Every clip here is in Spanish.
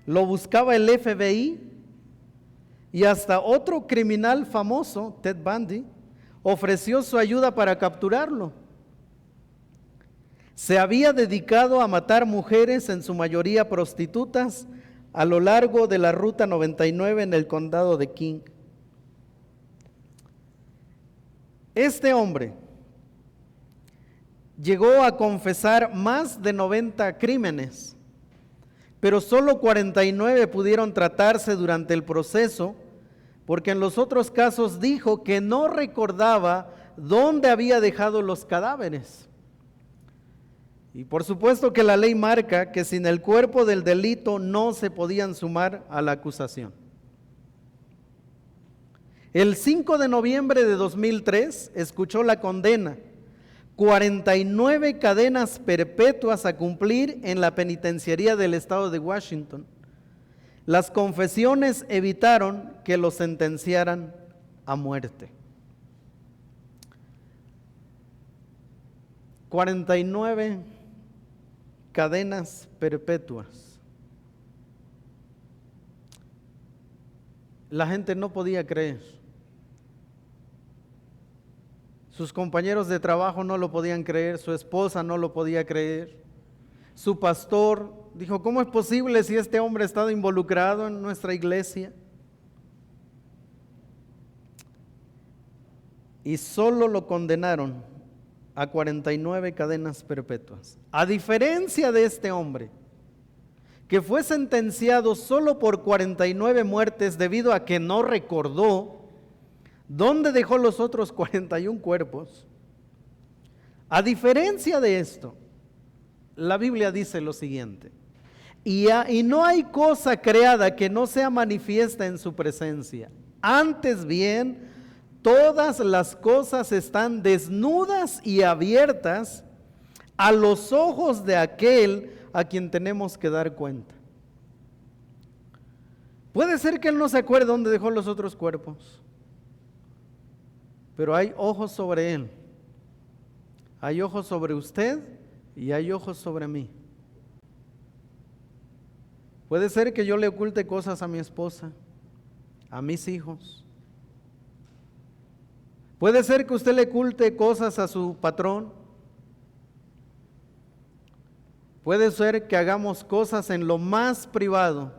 lo buscaba el FBI y hasta otro criminal famoso, Ted Bundy, ofreció su ayuda para capturarlo. Se había dedicado a matar mujeres, en su mayoría prostitutas, a lo largo de la Ruta 99 en el condado de King. Este hombre llegó a confesar más de 90 crímenes, pero solo 49 pudieron tratarse durante el proceso, porque en los otros casos dijo que no recordaba dónde había dejado los cadáveres. Y por supuesto que la ley marca que sin el cuerpo del delito no se podían sumar a la acusación. El 5 de noviembre de 2003 escuchó la condena: 49 cadenas perpetuas a cumplir en la penitenciaría del estado de Washington. Las confesiones evitaron que lo sentenciaran a muerte. 49 cadenas perpetuas. La gente no podía creer. Sus compañeros de trabajo no lo podían creer, su esposa no lo podía creer. Su pastor dijo: ¿cómo es posible si este hombre ha estado involucrado en nuestra iglesia? Y solo lo condenaron a 49 cadenas perpetuas. A diferencia de este hombre, que fue sentenciado solo por 49 muertes debido a que no recordó dónde dejó los otros 41 cuerpos. A diferencia de esto, la Biblia dice lo siguiente: y no hay cosa creada que no sea manifiesta en su presencia. Antes bien, todas las cosas están desnudas y abiertas a los ojos de aquel a quien tenemos que dar cuenta. Puede ser que él no se acuerde dónde dejó los otros cuerpos, pero hay ojos sobre él. Hay ojos sobre usted y hay ojos sobre mí. Puede ser que yo le oculte cosas a mi esposa, a mis hijos. Puede ser que usted le oculte cosas a su patrón. Puede ser que hagamos cosas en lo más privado,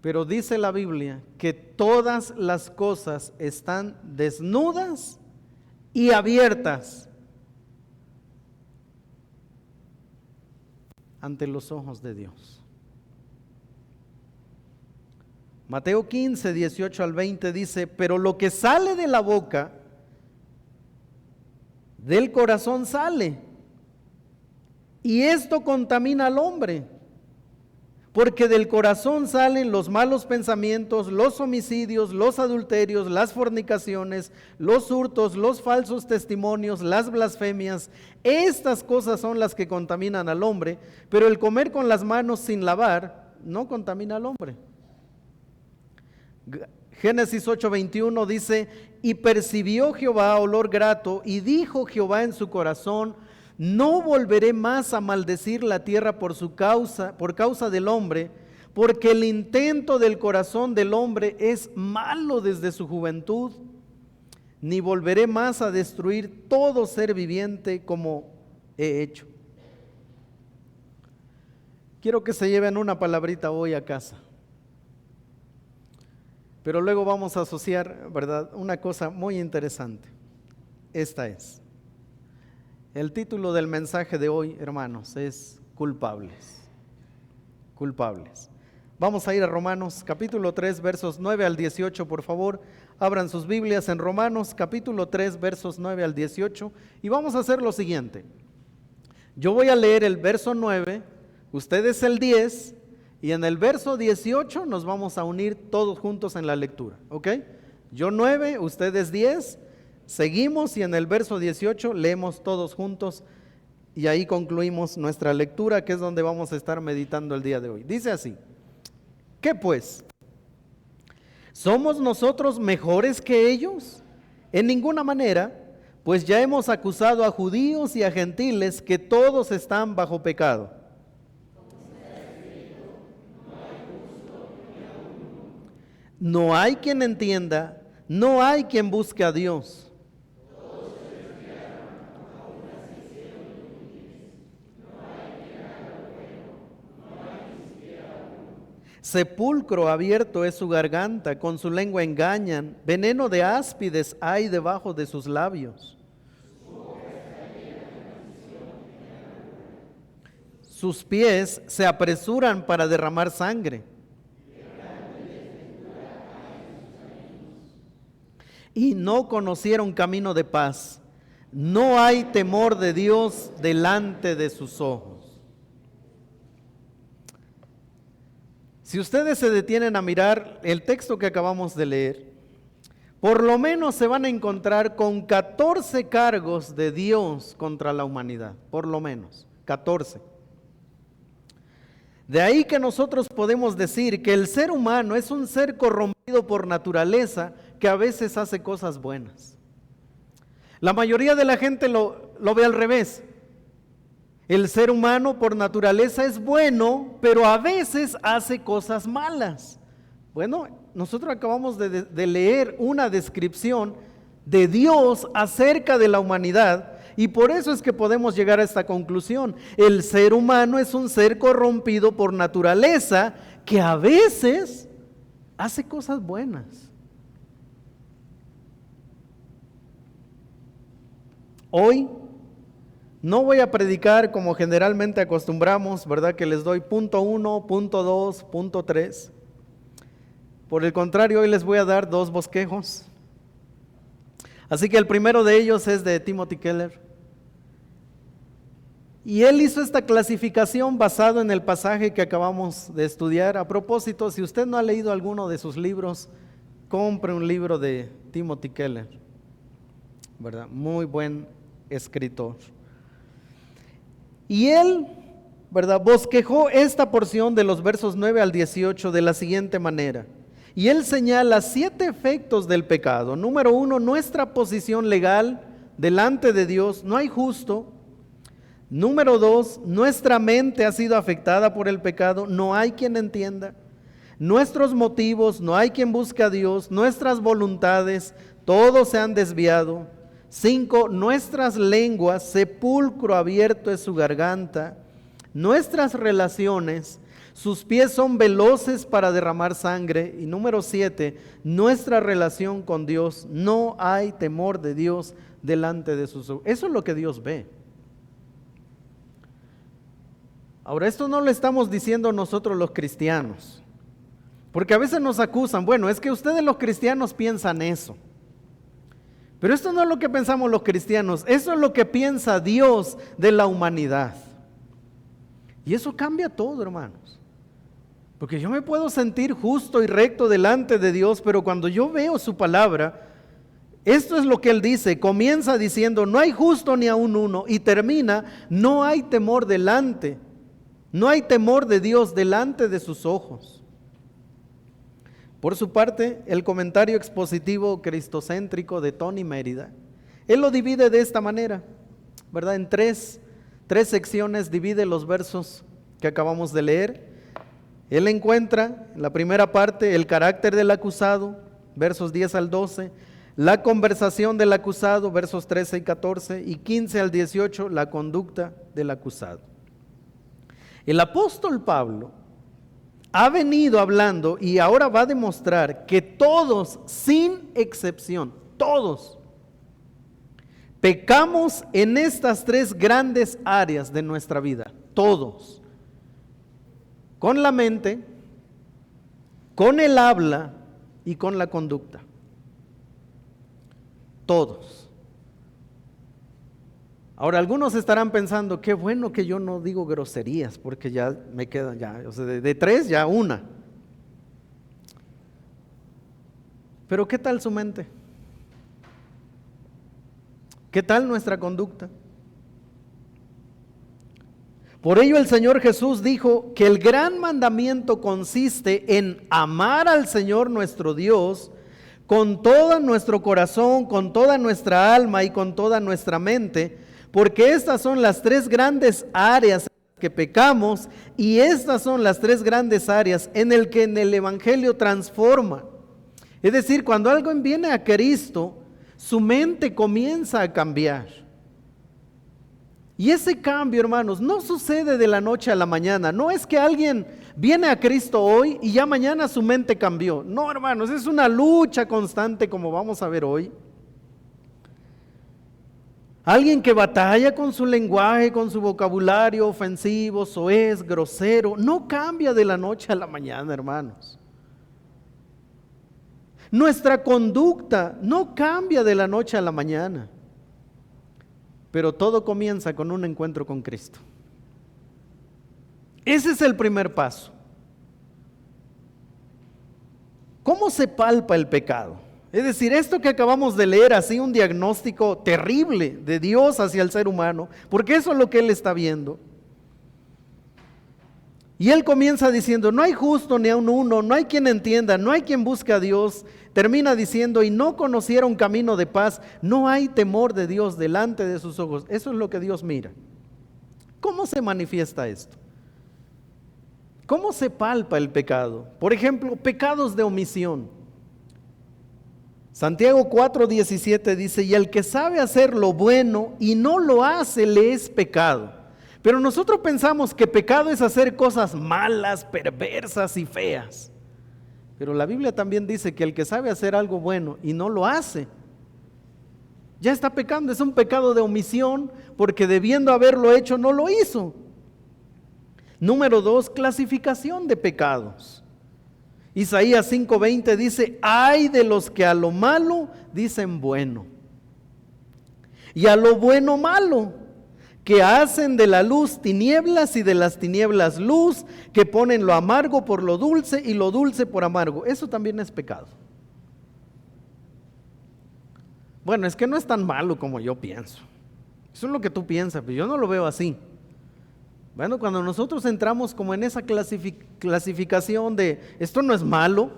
pero dice la Biblia que todas las cosas están desnudas y abiertas ante los ojos de Dios. Mateo 15, 18 al 20 dice: pero lo que sale de la boca, del corazón sale, y esto contamina al hombre, porque del corazón salen los malos pensamientos, los homicidios, los adulterios, las fornicaciones, los hurtos, los falsos testimonios, las blasfemias. Estas cosas son las que contaminan al hombre, pero el comer con las manos sin lavar no contamina al hombre. Génesis 8:21 dice: y percibió Jehová olor grato, y dijo Jehová en su corazón: no volveré más a maldecir la tierra por causa del hombre, porque el intento del corazón del hombre es malo desde su juventud, ni volveré más a destruir todo ser viviente como he hecho. Quiero que se lleven una palabrita hoy a casa, pero luego vamos a asociar, ¿verdad?, una cosa muy interesante. Esta es: el título del mensaje de hoy, hermanos, es culpables. Culpables. Vamos a ir a Romanos capítulo 3, versos 9 al 18, por favor. Abran sus Biblias en Romanos capítulo 3, versos 9 al 18, y vamos a hacer lo siguiente. Yo voy a leer el verso 9, ustedes el 10, y en el verso 18 nos vamos a unir todos juntos en la lectura, ¿ok? Yo 9, ustedes 10, seguimos y en el verso 18 leemos todos juntos y ahí concluimos nuestra lectura, que es donde vamos a estar meditando el día de hoy. Dice así: ¿qué pues? ¿Somos nosotros mejores que ellos? En ninguna manera, pues ya hemos acusado a judíos y a gentiles que todos están bajo pecado. No hay quien entienda, no hay quien busque a Dios. Sepulcro abierto es su garganta, con su lengua engañan, veneno de áspides hay debajo de sus labios. Sus pies se apresuran para derramar sangre. Y no conocieron camino de paz. No hay temor de Dios delante de sus ojos. Si ustedes se detienen a mirar el texto que acabamos de leer, por lo menos se van a encontrar con 14 cargos de Dios contra la humanidad, por lo menos, 14. De ahí que nosotros podemos decir que el ser humano es un ser corrompido por naturaleza que a veces hace cosas buenas. La mayoría de la gente lo ve al revés. El ser humano por naturaleza es bueno, pero a veces hace cosas malas. Bueno, nosotros acabamos de leer una descripción de Dios acerca de la humanidad y por eso es que podemos llegar a esta conclusión. El ser humano es un ser corrompido por naturaleza que a veces hace cosas buenas. Hoy no voy a predicar como generalmente acostumbramos, ¿verdad? Que les doy punto 1, punto 2, punto 3. Por el contrario, hoy les voy a dar 2 bosquejos. Así que el primero de ellos es de Timothy Keller. Y él hizo esta clasificación basado en el pasaje que acabamos de estudiar. A propósito, si usted no ha leído alguno de sus libros, compre un libro de Timothy Keller, ¿verdad? Muy buen escritor. Y él, ¿verdad?, bosquejó esta porción de los versos 9 al 18 de la siguiente manera. Y él señala 7 efectos del pecado. Número 1, nuestra posición legal delante de Dios, no hay justo. Número 2, nuestra mente ha sido afectada por el pecado, no hay quien entienda. Nuestros motivos, no hay quien busque a Dios. Nuestras voluntades, todos se han desviado. 5, nuestras lenguas, sepulcro abierto es su garganta. Nuestras relaciones, sus pies son veloces para derramar sangre. Y número 7, nuestra relación con Dios, no hay temor de Dios delante de sus ojos. Eso es lo que Dios ve. Ahora, esto no lo estamos diciendo nosotros los cristianos, porque a veces nos acusan, bueno, es que ustedes los cristianos piensan eso. Pero esto no es lo que pensamos los cristianos, eso es lo que piensa Dios de la humanidad. Y eso cambia todo, hermanos. Porque yo me puedo sentir justo y recto delante de Dios, pero cuando yo veo su palabra, esto es lo que Él dice. Comienza diciendo, no hay justo ni aun uno, y termina, no hay temor delante, no hay temor de Dios delante de sus ojos. Por su parte, el comentario expositivo cristocéntrico de Tony Mérida, él lo divide de esta manera, ¿verdad? En tres secciones divide los versos que acabamos de leer. Él encuentra en la primera parte el carácter del acusado, versos 10 al 12, la conversación del acusado, versos 13 y 14, y 15 al 18, la conducta del acusado. El apóstol Pablo ha venido hablando y ahora va a demostrar que todos, sin excepción, todos, pecamos en estas 3 grandes áreas de nuestra vida. Todos. Con la mente, con el habla y con la conducta. Todos. Ahora, algunos estarán pensando, qué bueno que yo no digo groserías, porque ya me quedan, o sea, de 3 ya 1. Pero ¿qué tal su mente? ¿Qué tal nuestra conducta? Por ello el Señor Jesús dijo que el gran mandamiento consiste en amar al Señor nuestro Dios con todo nuestro corazón, con toda nuestra alma y con toda nuestra mente, porque estas son las 3 grandes áreas en las que pecamos y estas son las 3 grandes áreas en el que en el Evangelio transforma. Es decir, cuando alguien viene a Cristo, su mente comienza a cambiar. Y ese cambio, hermanos, no sucede de la noche a la mañana. No es que alguien viene a Cristo hoy y ya mañana su mente cambió. No, hermanos, es una lucha constante, como vamos a ver hoy. Alguien que batalla con su lenguaje, con su vocabulario ofensivo, soez, grosero, no cambia de la noche a la mañana, hermanos. Nuestra conducta no cambia de la noche a la mañana. Pero todo comienza con un encuentro con Cristo. Ese es el primer paso. ¿Cómo se palpa el pecado? Es decir, esto que acabamos de leer, así un diagnóstico terrible de Dios hacia el ser humano, porque eso es lo que Él está viendo. Y Él comienza diciendo, no hay justo ni aun uno, no hay quien entienda, no hay quien busque a Dios. Termina diciendo, y no conocieron camino de paz, no hay temor de Dios delante de sus ojos. Eso es lo que Dios mira. ¿Cómo se manifiesta esto? ¿Cómo se palpa el pecado? Por ejemplo, pecados de omisión. Santiago 4:17 dice, y el que sabe hacer lo bueno y no lo hace, le es pecado. Pero nosotros pensamos que pecado es hacer cosas malas, perversas y feas. Pero la Biblia también dice que el que sabe hacer algo bueno y no lo hace, ya está pecando. Es un pecado de omisión porque debiendo haberlo hecho no lo hizo. Número 2, clasificación de pecados. Isaías 5:20 dice, ay de los que a lo malo dicen bueno y a lo bueno malo, que hacen de la luz tinieblas y de las tinieblas luz, que ponen lo amargo por lo dulce y lo dulce por amargo. Eso también es pecado. Bueno, es que no es tan malo como yo pienso. Eso es lo que tú piensas, pero yo no lo veo así. Bueno, cuando nosotros entramos como en esa clasificación de esto no es malo,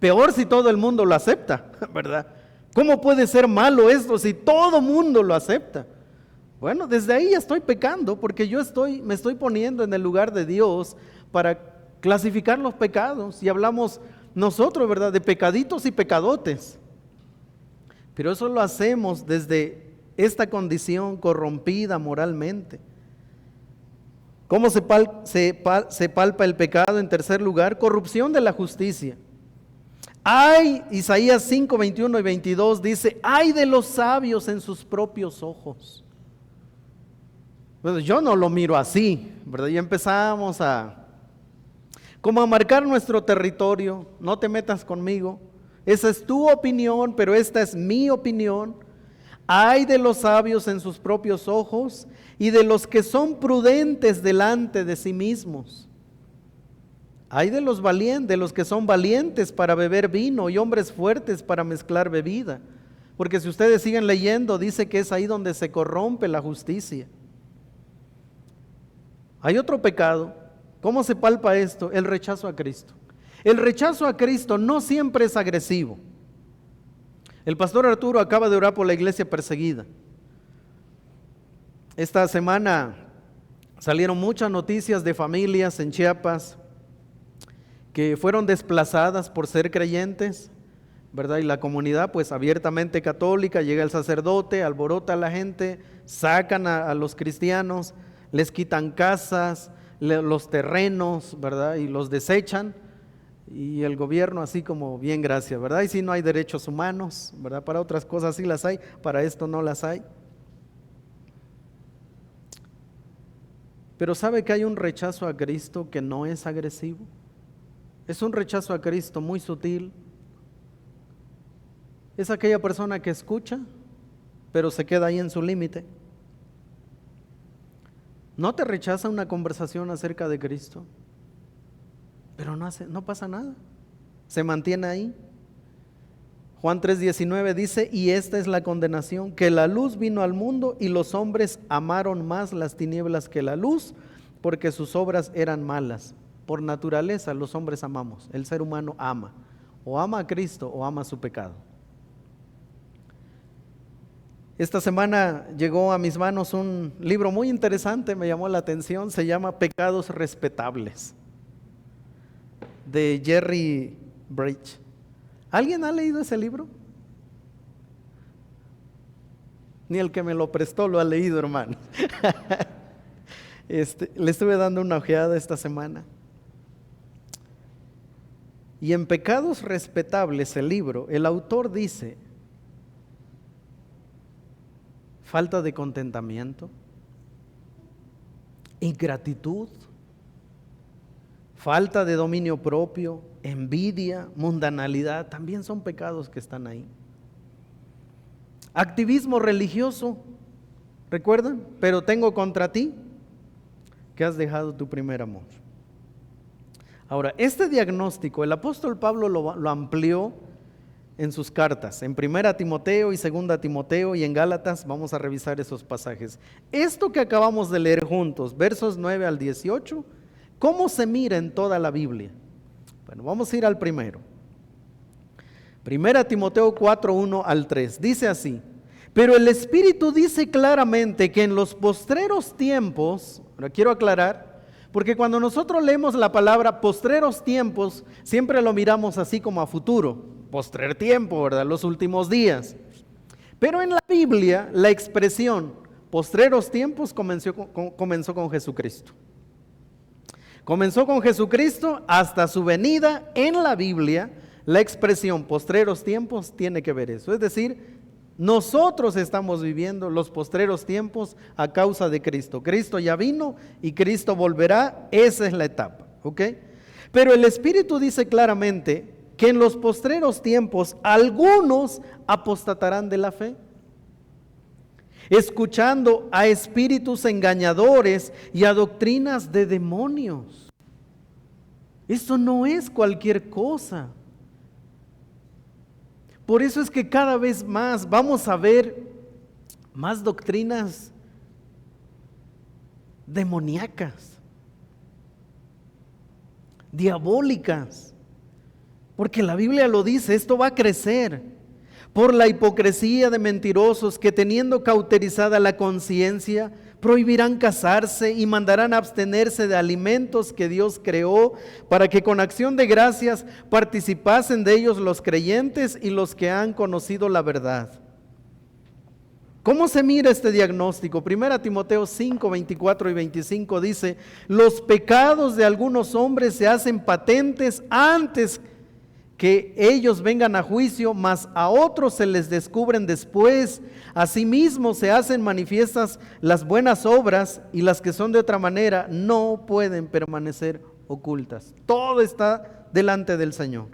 peor si todo el mundo lo acepta, ¿verdad? ¿Cómo puede ser malo esto si todo el mundo lo acepta? Bueno, desde ahí ya estoy pecando porque me estoy poniendo en el lugar de Dios para clasificar los pecados. Y hablamos nosotros, ¿verdad?, de pecaditos y pecadotes. Pero eso lo hacemos desde esta condición corrompida moralmente. ¿Cómo se palpa el pecado? En tercer lugar, corrupción de la justicia. Ay, Isaías 5, 21 y 22 dice, ay de los sabios en sus propios ojos. Bueno, yo no lo miro así, ¿verdad? Ya empezamos como a marcar nuestro territorio. No te metas conmigo. Esa es tu opinión, pero esta es mi opinión. Ay de los sabios en sus propios ojos y de los que son prudentes delante de sí mismos. Ay de los valientes, de los que son valientes para beber vino y hombres fuertes para mezclar bebida. Porque si ustedes siguen leyendo, dice que es ahí donde se corrompe la justicia. Hay otro pecado. ¿Cómo se palpa esto? El rechazo a Cristo. El rechazo a Cristo no siempre es agresivo. El pastor Arturo acaba de orar por la iglesia perseguida. Esta semana salieron muchas noticias de familias en Chiapas que fueron desplazadas por ser creyentes, ¿verdad? Y la comunidad pues abiertamente católica, llega el sacerdote, alborota a la gente, sacan a los cristianos, les quitan casas, los terrenos, ¿verdad? Y los desechan. Y el gobierno así como bien gracias, ¿verdad? Y si no hay derechos humanos, ¿verdad? Para otras cosas sí las hay, para esto no las hay. Pero ¿sabe que hay un rechazo a Cristo que no es agresivo? Es un rechazo a Cristo muy sutil. Es aquella persona que escucha, pero se queda ahí en su límite. No te rechaza una conversación acerca de Cristo, pero no pasa nada, se mantiene ahí. Juan 3:19 dice, y esta es la condenación, que la luz vino al mundo y los hombres amaron más las tinieblas que la luz, porque sus obras eran malas. Por naturaleza los hombres amamos, el ser humano ama, o ama a Cristo o ama su pecado. Esta semana llegó a mis manos un libro muy interesante, me llamó la atención, se llama Pecados Respetables, de Jerry Bridge. ¿Alguien ha leído ese libro? Ni el que me lo prestó lo ha leído, hermano. Le estuve dando una ojeada esta semana. Y en Pecados Respetables, el libro, el autor dice: falta de contentamiento, ingratitud, falta de dominio propio, envidia, mundanalidad, también son pecados que están ahí. Activismo religioso, ¿recuerdan? Pero tengo contra ti que has dejado tu primer amor. Ahora, este diagnóstico el apóstol Pablo lo amplió en sus cartas, en 1 Timoteo y 2 Timoteo y en Gálatas. Vamos a revisar esos pasajes. Esto que acabamos de leer juntos, versos 9 al 18, ¿cómo se mira en toda la Biblia? Bueno, vamos a ir al primero. 1 Timoteo 4, 1 al 3, dice así: pero el Espíritu dice claramente que en los postreros tiempos, ahora quiero aclarar, porque cuando nosotros leemos la palabra postreros tiempos, siempre lo miramos así como a futuro, postrer tiempo, ¿verdad? Los últimos días. Pero en la Biblia, la expresión postreros tiempos comenzó con Jesucristo. Comenzó con Jesucristo hasta su venida. En la Biblia, la expresión postreros tiempos tiene que ver eso. Es decir, nosotros estamos viviendo los postreros tiempos a causa de Cristo. Cristo ya vino y Cristo volverá. Esa es la etapa, ¿ok? Pero el Espíritu dice claramente que en los postreros tiempos algunos apostatarán de la fe, escuchando a espíritus engañadores y a doctrinas de demonios. Esto no es cualquier cosa. Por eso es que cada vez más vamos a ver más doctrinas demoníacas, diabólicas, porque la Biblia lo dice, esto va a crecer por la hipocresía de mentirosos que, teniendo cauterizada la conciencia, prohibirán casarse y mandarán abstenerse de alimentos que Dios creó, para que con acción de gracias participasen de ellos los creyentes y los que han conocido la verdad. ¿Cómo se mira este diagnóstico? 1 Timoteo 5, 24 y 25 dice: los pecados de algunos hombres se hacen patentes antes que ellos vengan a juicio, mas a otros se les descubren después. Asimismo se hacen manifiestas las buenas obras, y las que son de otra manera no pueden permanecer ocultas. Todo está delante del Señor.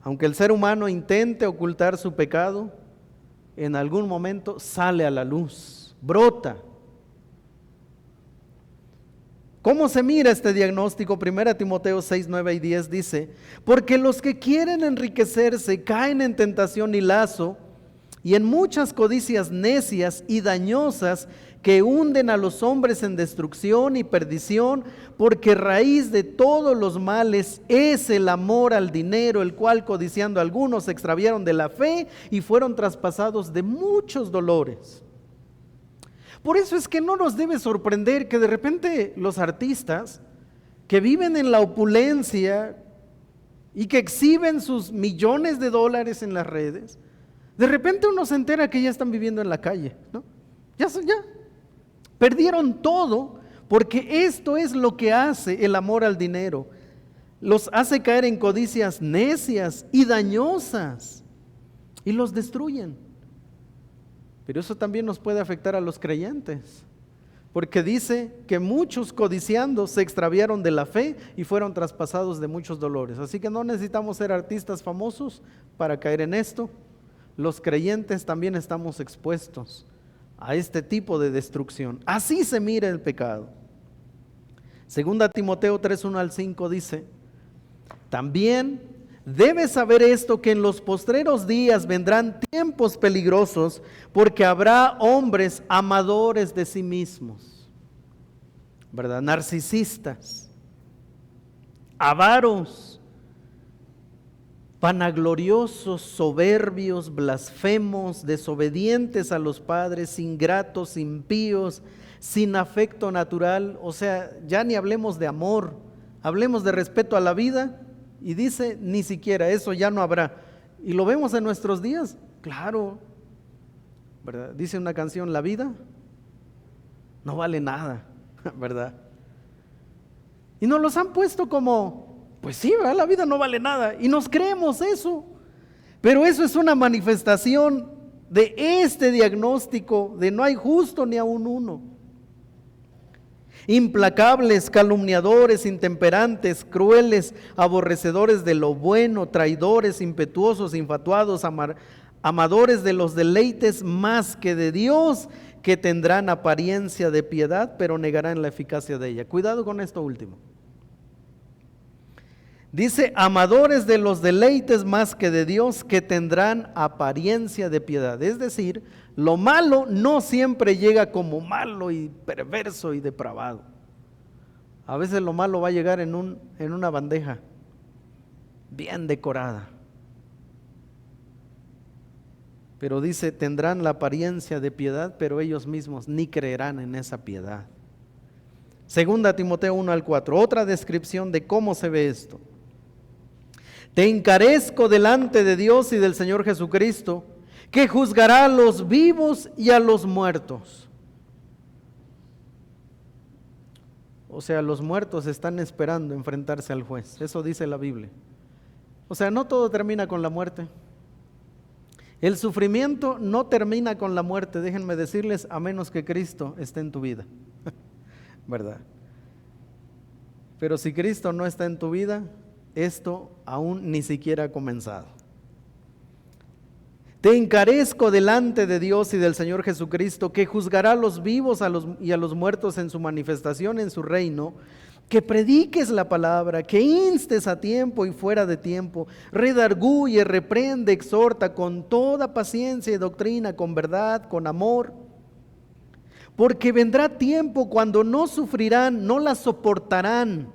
Aunque el ser humano intente ocultar su pecado, en algún momento sale a la luz, brota. ¿Cómo se mira este diagnóstico? 1 Timoteo 6, 9 y 10 dice: porque los que quieren enriquecerse caen en tentación y lazo, y en muchas codicias necias y dañosas que hunden a los hombres en destrucción y perdición, porque raíz de todos los males es el amor al dinero, el cual codiciando algunos se extraviaron de la fe y fueron traspasados de muchos dolores. Por eso es que no nos debe sorprender que de repente los artistas que viven en la opulencia y que exhiben sus millones de dólares en las redes, de repente uno se entera que ya están viviendo en la calle, ¿no? Ya perdieron todo, porque esto es lo que hace el amor al dinero. Los hace caer en codicias necias y dañosas y los destruyen. Pero eso también nos puede afectar a los creyentes, porque dice que muchos codiciando se extraviaron de la fe y fueron traspasados de muchos dolores. Así que no necesitamos ser artistas famosos para caer en esto. Los creyentes también estamos expuestos a este tipo de destrucción. Así se mira el pecado. 2 Timoteo 3, 1 al 5 dice: también debes saber esto, que en los postreros días vendrán tiempos peligrosos, porque habrá hombres amadores de sí mismos, ¿verdad? Narcisistas, avaros, vanagloriosos, soberbios, blasfemos, desobedientes a los padres, ingratos, impíos, sin afecto natural. O sea, ya ni hablemos de amor, hablemos de respeto a la vida, Y dice, ni siquiera, eso ya no habrá. Y lo vemos en nuestros días, claro, ¿verdad? Dice una canción, la vida no vale nada, ¿verdad? Y nos los han puesto como, pues sí, ¿verdad? La vida no vale nada. Y nos creemos eso. Pero eso es una manifestación de este diagnóstico de no hay justo ni aun uno. Implacables, calumniadores, intemperantes, crueles, aborrecedores de lo bueno, traidores, impetuosos, infatuados, amadores de los deleites más que de Dios, que tendrán apariencia de piedad, pero negarán la eficacia de ella. Cuidado con esto último. Dice, amadores de los deleites más que de Dios, que tendrán apariencia de piedad. Es decir, lo malo no siempre llega como malo y perverso y depravado. A veces lo malo va a llegar en una bandeja bien decorada. Pero dice, tendrán la apariencia de piedad, pero ellos mismos ni creerán en esa piedad. Segunda Timoteo 1:4, otra descripción de cómo se ve esto. Te encarezco delante de Dios y del Señor Jesucristo, que juzgará a los vivos y a los muertos. O sea, los muertos están esperando enfrentarse al juez. Eso dice la Biblia. O sea, no todo termina con la muerte. El sufrimiento no termina con la muerte, déjenme decirles, a menos que Cristo esté en tu vida. ¿Verdad? Pero si Cristo no está en tu vida, esto aún ni siquiera ha comenzado. Te encarezco delante de Dios y del Señor Jesucristo, que juzgará a los vivos y a los muertos en su manifestación en su reino, que prediques la palabra, que instes a tiempo y fuera de tiempo, redarguye, reprende, exhorta con toda paciencia y doctrina, con verdad, con amor. Porque vendrá tiempo cuando no sufrirán, no la soportarán,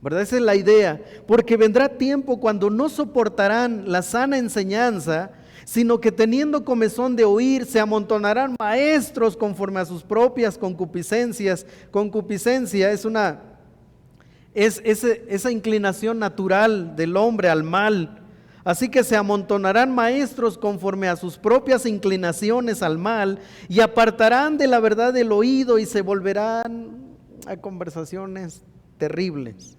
¿verdad? Esa es la idea. Porque vendrá tiempo cuando no soportarán la sana enseñanza, sino que teniendo comezón de oír, se amontonarán maestros conforme a sus propias concupiscencias. Concupiscencia es esa inclinación natural del hombre al mal. Así que se amontonarán maestros conforme a sus propias inclinaciones al mal, y apartarán de la verdad el oído y se volverán a conversaciones terribles.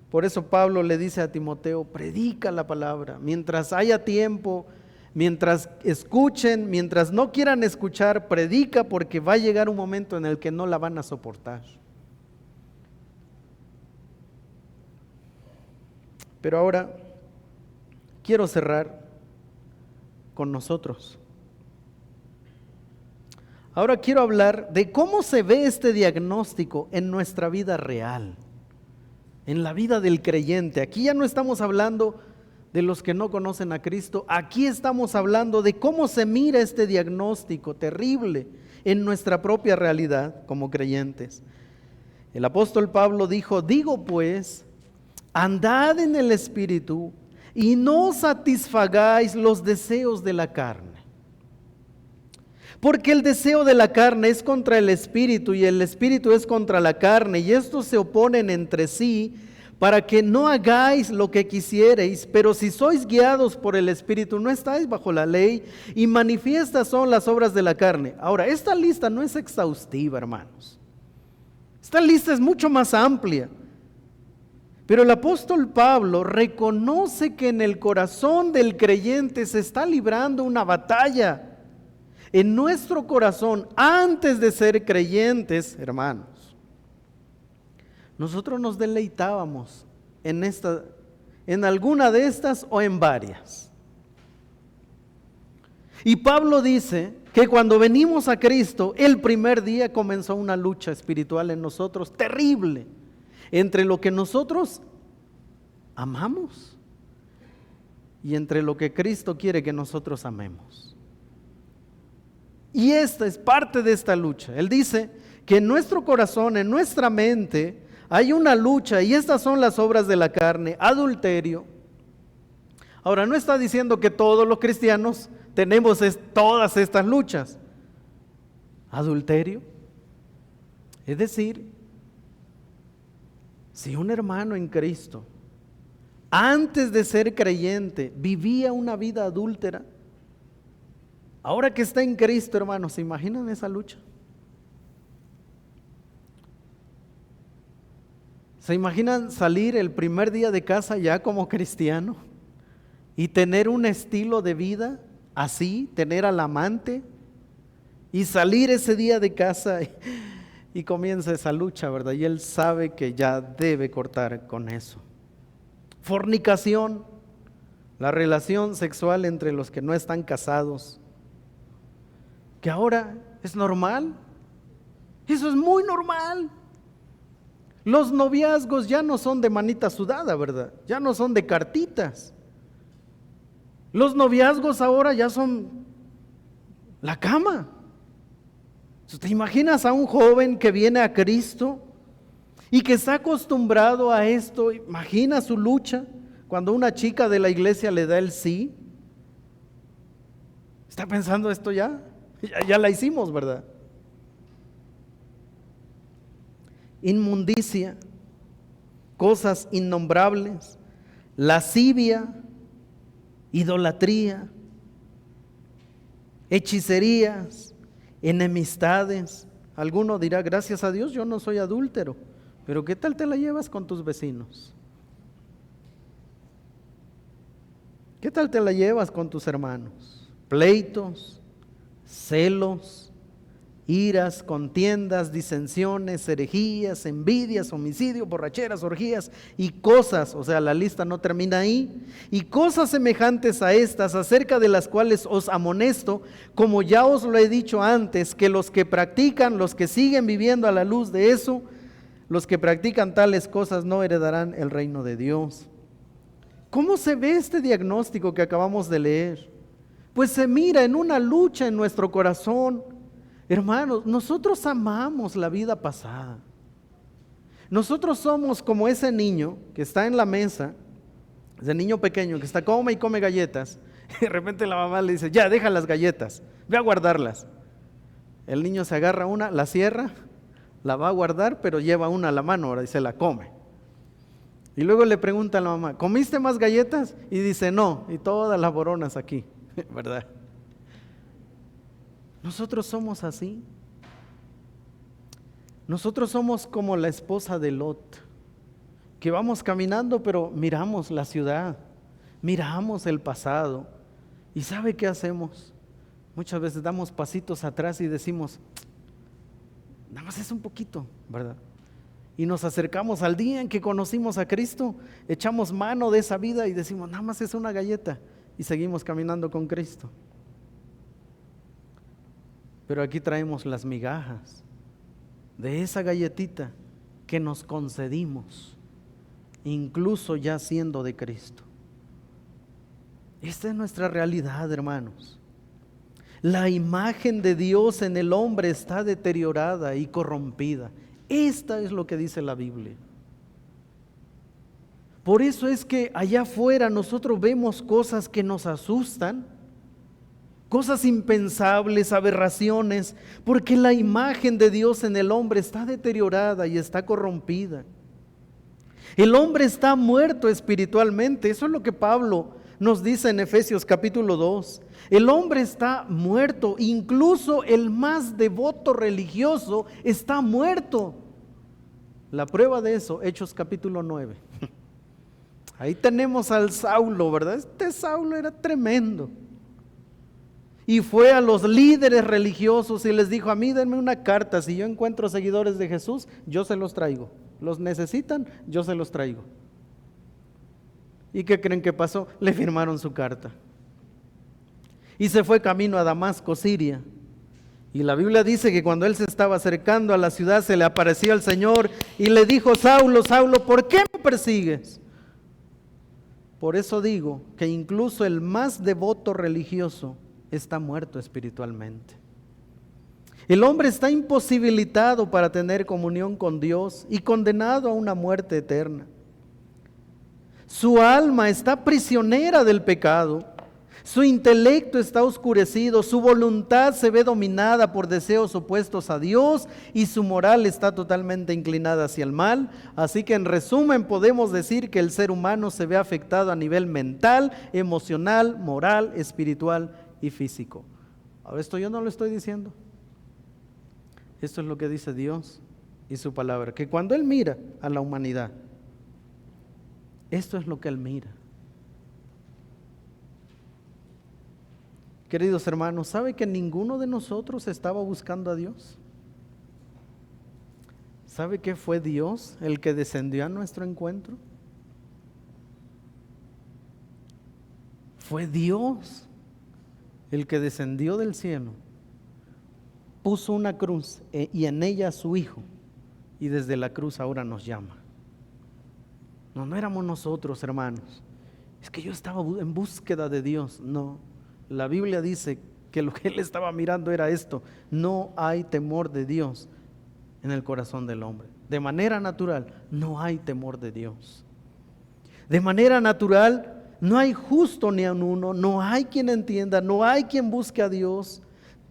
Por eso Pablo le dice a Timoteo, predica la palabra, mientras haya tiempo, mientras escuchen, mientras no quieran escuchar, predica, porque va a llegar un momento en el que no la van a soportar. Pero ahora quiero cerrar con nosotros. Ahora quiero hablar de cómo se ve este diagnóstico en nuestra vida real, en la vida del creyente. Aquí ya no estamos hablando de los que no conocen a Cristo, aquí estamos hablando de cómo se mira este diagnóstico terrible en nuestra propia realidad como creyentes. El apóstol Pablo dijo, digo pues, andad en el Espíritu y no satisfagáis los deseos de la carne. Porque el deseo de la carne es contra el Espíritu y el Espíritu es contra la carne, y estos se oponen entre sí para que no hagáis lo que quisiereis. Pero si sois guiados por el Espíritu, no estáis bajo la ley, y manifiestas son las obras de la carne. Ahora, esta lista no es exhaustiva, hermanos. Esta lista es mucho más amplia. Pero el apóstol Pablo reconoce que en el corazón del creyente se está librando una batalla. En nuestro corazón, antes de ser creyentes, hermanos, nosotros nos deleitábamos en alguna de estas o en varias. Y Pablo dice que cuando venimos a Cristo, el primer día comenzó una lucha espiritual en nosotros terrible, entre lo que nosotros amamos y entre lo que Cristo quiere que nosotros amemos. Y esta es parte de esta lucha. Él dice que en nuestro corazón, en nuestra mente, hay una lucha, y estas son las obras de la carne: adulterio. Ahora, no está diciendo que todos los cristianos tenemos todas estas luchas. Adulterio. Es decir, si un hermano en Cristo antes de ser creyente, vivía una vida adúltera. Ahora que está en Cristo, hermanos, ¿se imaginan esa lucha? ¿Se imaginan salir el primer día de casa ya como cristiano y tener un estilo de vida así, tener al amante y salir ese día de casa y comienza esa lucha, ¿verdad? Y él sabe que ya debe cortar con eso. Fornicación, la relación sexual entre los que no están casados, que ahora es normal. Eso es muy normal. Los noviazgos ya no son de manita sudada, ¿verdad? Ya no son de cartitas. Los noviazgos ahora ya son la cama. ¿Te imaginas a un joven que viene a Cristo y que está acostumbrado a esto? Imagina su lucha cuando una chica de la iglesia le da el sí. ¿Está pensando esto ya? Ya la hicimos, ¿verdad? Inmundicia, cosas innombrables, lascivia, idolatría, hechicerías, enemistades. Alguno dirá, gracias a Dios yo no soy adúltero, pero ¿qué tal te la llevas con tus vecinos? ¿Qué tal te la llevas con tus hermanos? Pleitos, celos, iras, contiendas, disensiones, herejías, envidias, homicidios, borracheras, orgías y cosas, o sea, la lista no termina ahí, y cosas semejantes a estas, acerca de las cuales os amonesto, como ya os lo he dicho antes, que los que practican, los que siguen viviendo a la luz de eso, los que practican tales cosas no heredarán el reino de Dios. ¿Cómo se ve este diagnóstico que acabamos de leer? Pues se mira en una lucha en nuestro corazón. Hermanos, nosotros amamos la vida pasada. Nosotros somos como ese niño que está en la mesa, ese niño pequeño que está come y come galletas, y de repente la mamá le dice, ya, deja las galletas, ve a guardarlas. El niño se agarra una, la cierra, la va a guardar, pero lleva una a la mano ahora y se la come. Y luego le pregunta a la mamá, ¿comiste más galletas? Y dice, no, y todas las boronas aquí, ¿verdad? Nosotros somos así. Nosotros somos como la esposa de Lot, que vamos caminando pero miramos la ciudad, miramos el pasado. ¿Y sabe qué hacemos? Muchas veces damos pasitos atrás y decimos, nada más es un poquito, ¿verdad? Y nos acercamos al día en que conocimos a Cristo, echamos mano de esa vida y decimos, nada más es una galleta, y seguimos caminando con Cristo. Pero aquí traemos las migajas de esa galletita que nos concedimos, incluso ya siendo de Cristo. Esta es nuestra realidad, hermanos. La imagen de Dios en el hombre está deteriorada y corrompida. Esta es lo que dice la Biblia. Por eso es que allá afuera nosotros vemos cosas que nos asustan, cosas impensables, aberraciones, porque la imagen de Dios en el hombre está deteriorada y está corrompida. El hombre está muerto espiritualmente, eso es lo que Pablo nos dice en Efesios capítulo 2. El hombre está muerto, incluso el más devoto religioso está muerto. La prueba de eso, Hechos capítulo 9. Ahí tenemos al Saulo, ¿verdad? Este Saulo era tremendo. Y fue a los líderes religiosos y les dijo, a mí denme una carta, si yo encuentro seguidores de Jesús, yo se los traigo. Los necesitan, yo se los traigo. ¿Y qué creen que pasó? Le firmaron su carta. Y se fue camino a Damasco, Siria. Y la Biblia dice que cuando él se estaba acercando a la ciudad, se le apareció el Señor y le dijo, Saulo, Saulo, ¿por qué me persigues? Por eso digo que incluso el más devoto religioso está muerto espiritualmente. El hombre está imposibilitado para tener comunión con Dios y condenado a una muerte eterna. Su alma está prisionera del pecado. Su intelecto está oscurecido, su voluntad se ve dominada por deseos opuestos a Dios y su moral está totalmente inclinada hacia el mal. Así que en resumen podemos decir que el ser humano se ve afectado a nivel mental, emocional, moral, espiritual y físico. Ahora, esto yo no lo estoy diciendo. Esto es lo que dice Dios y su palabra, que cuando Él mira a la humanidad, esto es lo que Él mira. Queridos hermanos, ¿sabe que ninguno de nosotros estaba buscando a Dios? ¿Sabe que fue Dios el que descendió a nuestro encuentro? Fue Dios el que descendió del cielo, puso una cruz y en ella a su Hijo, y desde la cruz ahora nos llama. No éramos nosotros, hermanos. Es que yo estaba en búsqueda de Dios. No. La Biblia dice que lo que Él estaba mirando era esto: no hay temor de Dios en el corazón del hombre. De manera natural, no hay temor de Dios. De manera natural, no hay justo ni a uno, no hay quien entienda, no hay quien busque a Dios.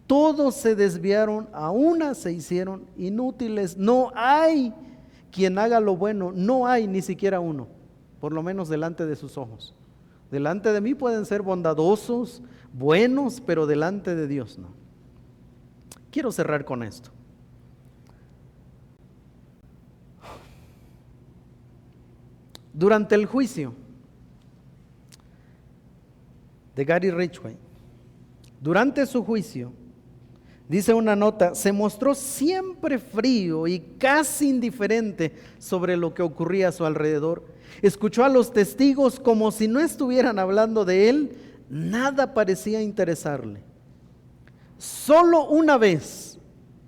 Todos se desviaron, a una se hicieron inútiles. No hay quien haga lo bueno, no hay ni siquiera uno, por lo menos delante de sus ojos. Delante de mí pueden ser bondadosos, buenos, pero delante de Dios no. Quiero cerrar con esto. Durante el juicio de Gary Ridgway, durante su juicio, dice una nota, se mostró siempre frío y casi indiferente sobre lo que ocurría a su alrededor. Escuchó a los testigos como si no estuvieran hablando de él, nada parecía interesarle. Solo una vez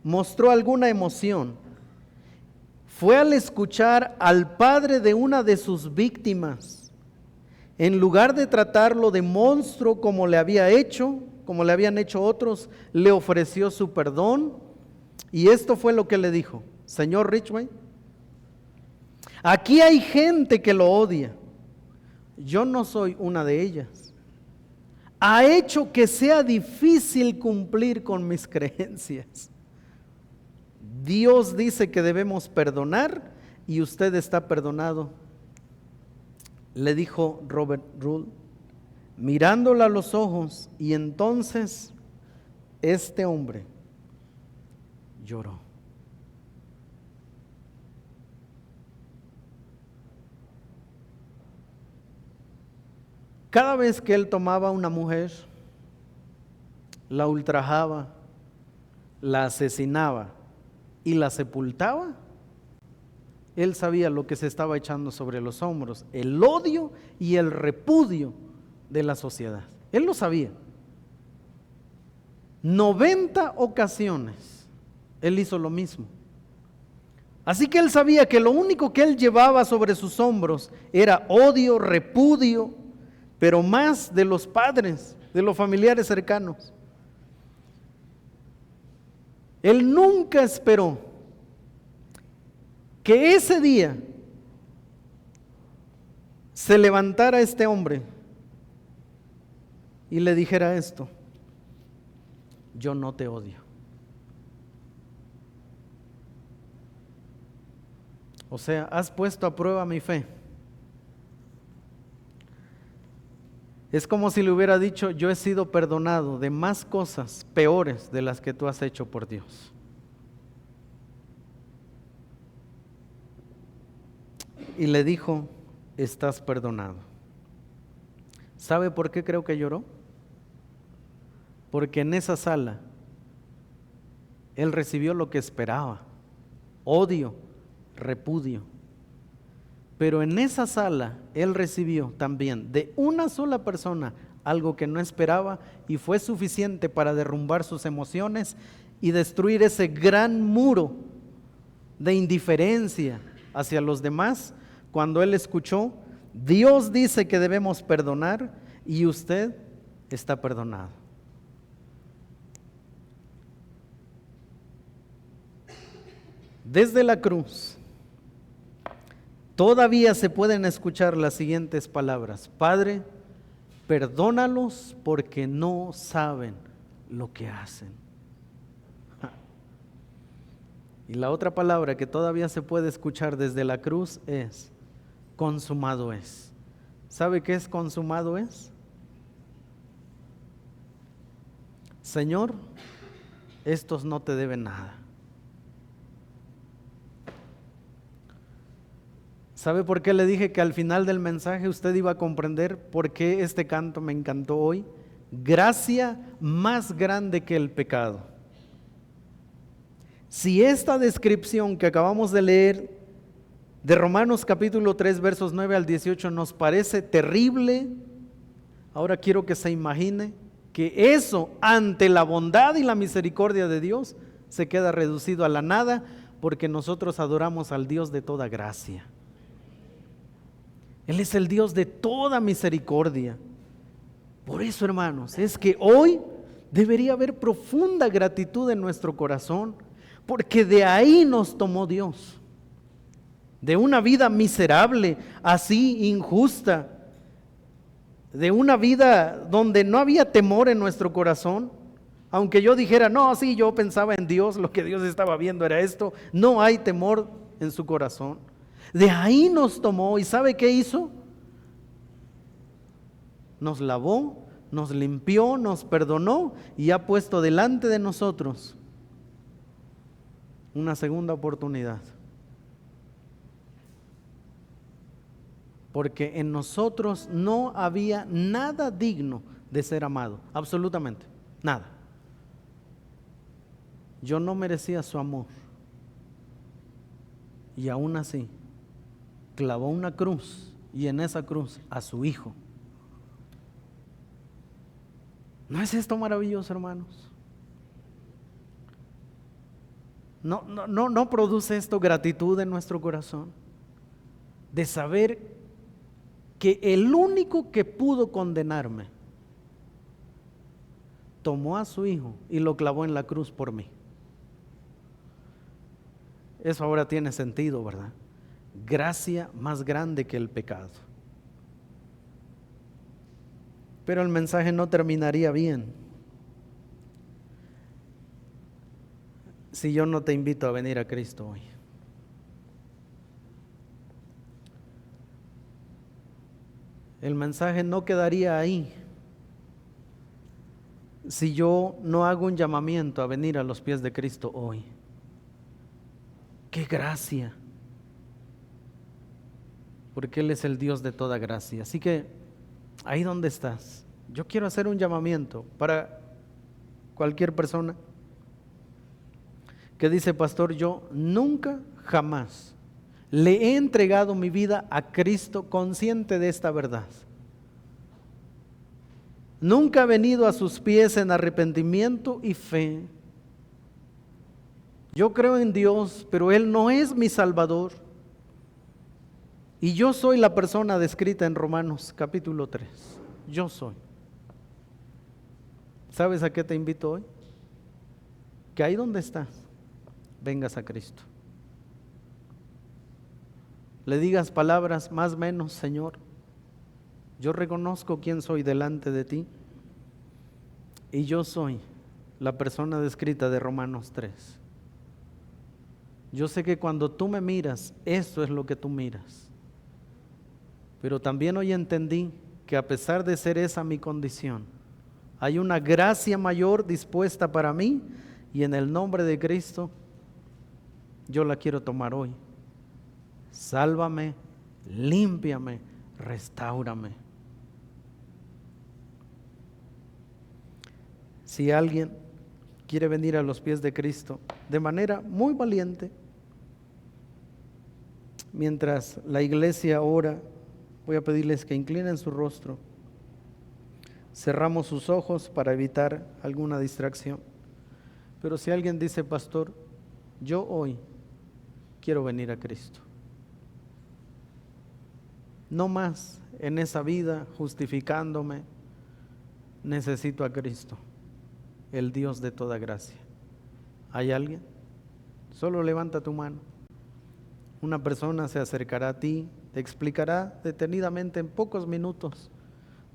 mostró alguna emoción. Fue al escuchar al padre de una de sus víctimas. En lugar de tratarlo de monstruo como le habían hecho otros, le ofreció su perdón. Y esto fue lo que le dijo: señor Ridgway, aquí hay gente que lo odia. Yo no soy una de ellas. Ha hecho que sea difícil cumplir con mis creencias. Dios dice que debemos perdonar y usted está perdonado, le dijo Robert Ruhl, mirándola a los ojos, y entonces este hombre lloró. Cada vez que él tomaba a una mujer, la ultrajaba, la asesinaba y la sepultaba, él sabía lo que se estaba echando sobre los hombros: el odio y el repudio de la sociedad. Él lo sabía. 90 ocasiones él hizo lo mismo. Así que él sabía que lo único que él llevaba sobre sus hombros era odio, repudio, pero más de los padres, de los familiares cercanos. Él nunca esperó que ese día se levantara este hombre y le dijera esto: yo no te odio. O sea, has puesto a prueba mi fe. Es como si le hubiera dicho: yo he sido perdonado de más cosas peores de las que tú has hecho por Dios. Y le dijo: estás perdonado. ¿Sabe por qué creo que lloró? Porque en esa sala él recibió lo que esperaba: odio, repudio. Pero en esa sala él recibió también de una sola persona algo que no esperaba, y fue suficiente para derrumbar sus emociones y destruir ese gran muro de indiferencia hacia los demás, cuando él escuchó: Dios dice que debemos perdonar y usted está perdonado. Desde la cruz todavía se pueden escuchar las siguientes palabras: Padre, perdónalos porque no saben lo que hacen. Y la otra palabra que todavía se puede escuchar desde la cruz es consumado es. ¿Sabe qué es consumado es? Señor, estos no te deben nada. ¿Sabe por qué le dije que al final del mensaje usted iba a comprender por qué este canto me encantó hoy? Gracia más grande que el pecado. Si esta descripción que acabamos de leer de Romanos capítulo 3 versos 9 al 18 nos parece terrible, ahora quiero que se imagine que eso ante la bondad y la misericordia de Dios se queda reducido a la nada, porque nosotros adoramos al Dios de toda gracia. Él es el Dios de toda misericordia. Por eso, hermanos, es que hoy debería haber profunda gratitud en nuestro corazón, porque de ahí nos tomó Dios. De una vida miserable, así injusta, de una vida donde no había temor en nuestro corazón. Aunque yo dijera, no, sí, yo pensaba en Dios, lo que Dios estaba viendo era esto, no hay temor en su corazón. De ahí nos tomó, ¿y sabe qué hizo? Nos lavó, nos limpió, nos perdonó y ha puesto delante de nosotros una segunda oportunidad. Porque en nosotros no había nada digno de ser amado, absolutamente, nada. Yo no merecía su amor y aún así clavó una cruz y en esa cruz a su Hijo. ¿No es esto maravilloso, hermanos? ¿No produce esto gratitud en nuestro corazón? De saber que el único que pudo condenarme tomó a su Hijo y lo clavó en la cruz por mí. Eso ahora tiene sentido, ¿verdad? Gracia más grande que el pecado. Pero el mensaje no terminaría bien si yo no te invito a venir a Cristo hoy. El mensaje no quedaría ahí si yo no hago un llamamiento a venir a los pies de Cristo hoy. ¡Qué gracia! Porque Él es el Dios de toda gracia. Así que ahí donde estás, yo quiero hacer un llamamiento para cualquier persona que dice, pastor, yo nunca, jamás le he entregado mi vida a Cristo consciente de esta verdad. Nunca he venido a sus pies en arrepentimiento y fe. Yo creo en Dios, pero Él no es mi Salvador. Y yo soy la persona descrita en Romanos capítulo 3. Yo soy. ¿Sabes a qué te invito hoy? Que ahí donde estás, vengas a Cristo. Le digas palabras más o menos, Señor, yo reconozco quién soy delante de ti y yo soy la persona descrita de Romanos 3. Yo sé que cuando tú me miras, eso es lo que tú miras. Pero también hoy entendí que a pesar de ser esa mi condición, hay una gracia mayor dispuesta para mí y en el nombre de Cristo yo la quiero tomar hoy. Sálvame, límpiame, restáurame. Si alguien quiere venir a los pies de Cristo de manera muy valiente, mientras la iglesia ora, voy a pedirles que inclinen su rostro. Cerramos sus ojos para evitar alguna distracción. Pero si alguien dice, pastor, yo hoy quiero venir a Cristo. No más en esa vida justificándome, necesito a Cristo, el Dios de toda gracia. ¿Hay alguien? Solo levanta tu mano. Una persona se acercará a ti, te explicará detenidamente en pocos minutos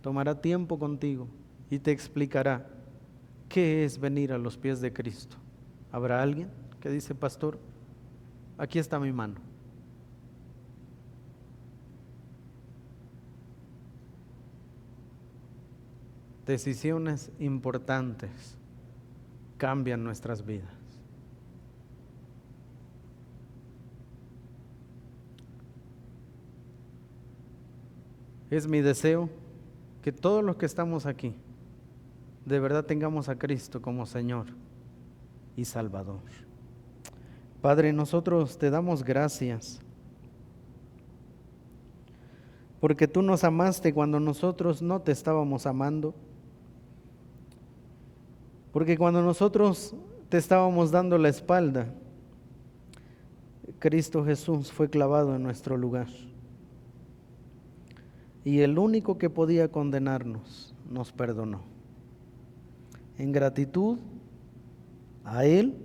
tomará tiempo contigo y te explicará qué es venir a los pies de Cristo. ¿Habrá alguien que dice, pastor, aquí está mi mano? Decisiones importantes cambian nuestras vidas. Es mi deseo que todos los que estamos aquí de verdad tengamos a Cristo como Señor y Salvador. Padre, nosotros te damos gracias porque tú nos amaste cuando nosotros no te estábamos amando, porque cuando nosotros te estábamos dando la espalda, Cristo Jesús fue clavado en nuestro lugar. Y el único que podía condenarnos nos perdonó. En gratitud a Él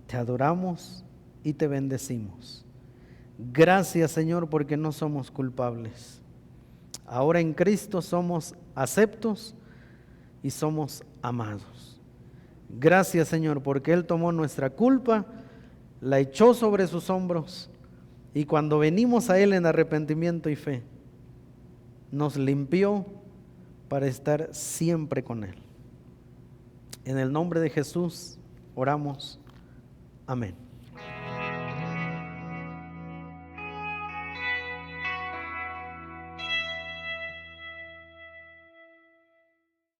te adoramos y te bendecimos. Gracias, Señor, porque no somos culpables. Ahora en Cristo somos aceptos y somos amados. Gracias, Señor, porque Él tomó nuestra culpa, la echó sobre sus hombros y cuando venimos a Él en arrepentimiento y fe, nos limpió para estar siempre con Él. En el nombre de Jesús oramos. Amén.